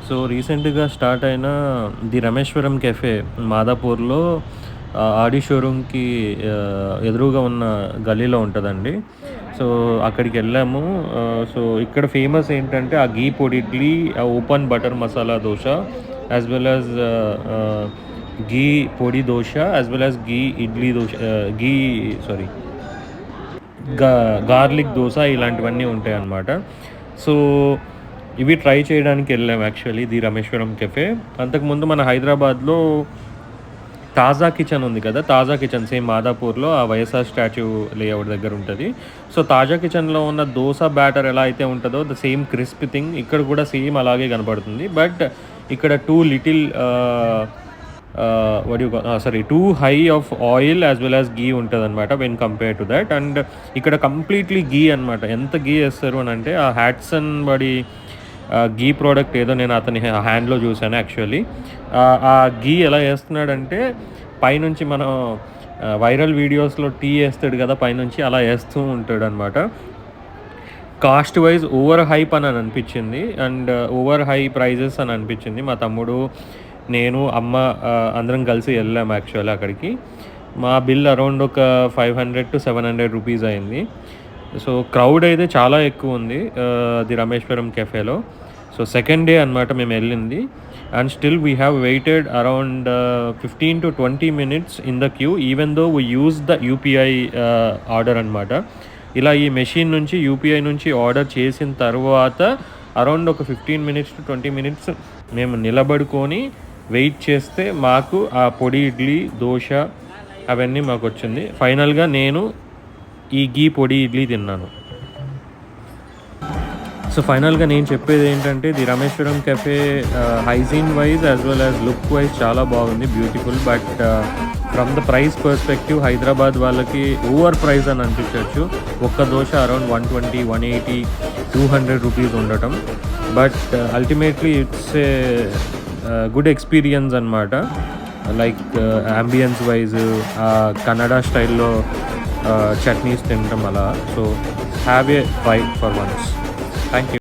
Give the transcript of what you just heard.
So రీసెంట్‌గా start అయిన the Rameshwaram cafe మాదాపూర్‌లో ఆడి షోరూమ్‌కి ఎదురుగా ఉన్న గల్లీలో ఉంటదండి. సో అక్కడికెళ్ళాము. సో ఇక్కడ ఫేమస్ ఏంటంటే ఆ ఘీ పొడి ఇడ్లీ, ఆ open butter masala dosa as well as ghee podi dosa as well as ghee idli dosa ghee sorry గా గార్లిక్ దోస ఇలాంటివన్నీ ఉంటాయన్నమాట. సో ఇవి ట్రై చేయడానికి వెళ్ళాం యాక్చువల్లీ ది రమేశ్వరం కెఫే. అంతకుముందు మన హైదరాబాద్‌లో తాజా కిచెన్ ఉంది కదా! తాజా కిచెన్ సేమ్ మాదాపూర్‌లో ఆ వైఎస్ఆర్ స్టాచ్యూ లేఅవుట్ దగ్గర ఉంటది. సో తాజా కిచెన్‌లో ఉన్న దోస బ్యాటర్ ఎలా అయితే ఉంటదో ద సేమ్ క్రిస్పీ థింగ్ ఇక్కడ కూడా సేమ్ అలాగే కనపడుతుంది. బట్ ఇక్కడ too little what you call sorry too high of oil as well as ghee ఉంటదనమాట when compare to that. And ఇక్కడ కంప్లీట్‌లీ ఘీ అనమాట. ఎంత ఘీ ఏస్తారు అనంటే ఆ హ్యాట్సన్ వాడి ఘీ ప్రోడక్ట్ ఏదో నేను అతని హ్యాండ్‌లో చూసాను యాక్చువల్లీ. ఆ ఘీ ఎలా ఏస్తున్నాడంటే పైనుంచి మనం వైరల్ వీడియోస్‌లో టీ ఏస్తాడు కదా పైనుంచి అలా ఏస్తూ ఉంటాడనమాట. కాస్ట్ వైజ్ ఓవర్ హైప్ అని అనిపించింది. అండ్ ఓవర్ హై ప్రైజెస్ అని అనిపించింది. మా తమ్ముడు, నేను, అమ్మ అందరం కలిసి వెళ్ళాము యాక్చువల్లీ అక్కడికి. మా బిల్ అరౌండ్ ఒక 500-700 రూపీస్ అయింది. సో క్రౌడ్ అయితే చాలా ఎక్కువ ఉంది ది రమేశ్వరం కెఫేలో. సో సెకండ్ డే అనమాట మేము వెళ్ళింది. And still we have waited around 15-20 minutes in the queue even though we use the UPI order అనమాట. ఇలా ఈ మెషిన్ నుంచి యూపీఐ నుంచి ఆర్డర్ చేసిన తర్వాత అరౌండ్ ఒక 15-20 మినిట్స్ మేము నిలబడుకొని వెయిట్ చేస్తే మాకు ఆ పొడి ఇడ్లీ, దోశ అవన్నీ మాకు వచ్చింది. ఫైనల్గా నేను ఈ ఘీ పొడి ఇడ్లీ తిన్నాను. సో ఫైనల్గా నేను చెప్పేది ఏంటంటే the Rameshwaram cafe hygiene wise as well as look wise చాలా బాగుంది, beautiful. But from the price perspective Hyderabad వాళ్ళకి ఓవర్ ప్రైస్ అని అనిపించవచ్చు. ఒక్క దోశ అరౌండ్ 120, 180, 200 రూపీస్ ఉండటం. But ultimately it's a good experience అనమాట. లైక్ అంబియన్స్ వైజ్ కన్నడ స్టైల్లో చట్నీస్ తినటం అలా. So have a try for once. Thank you.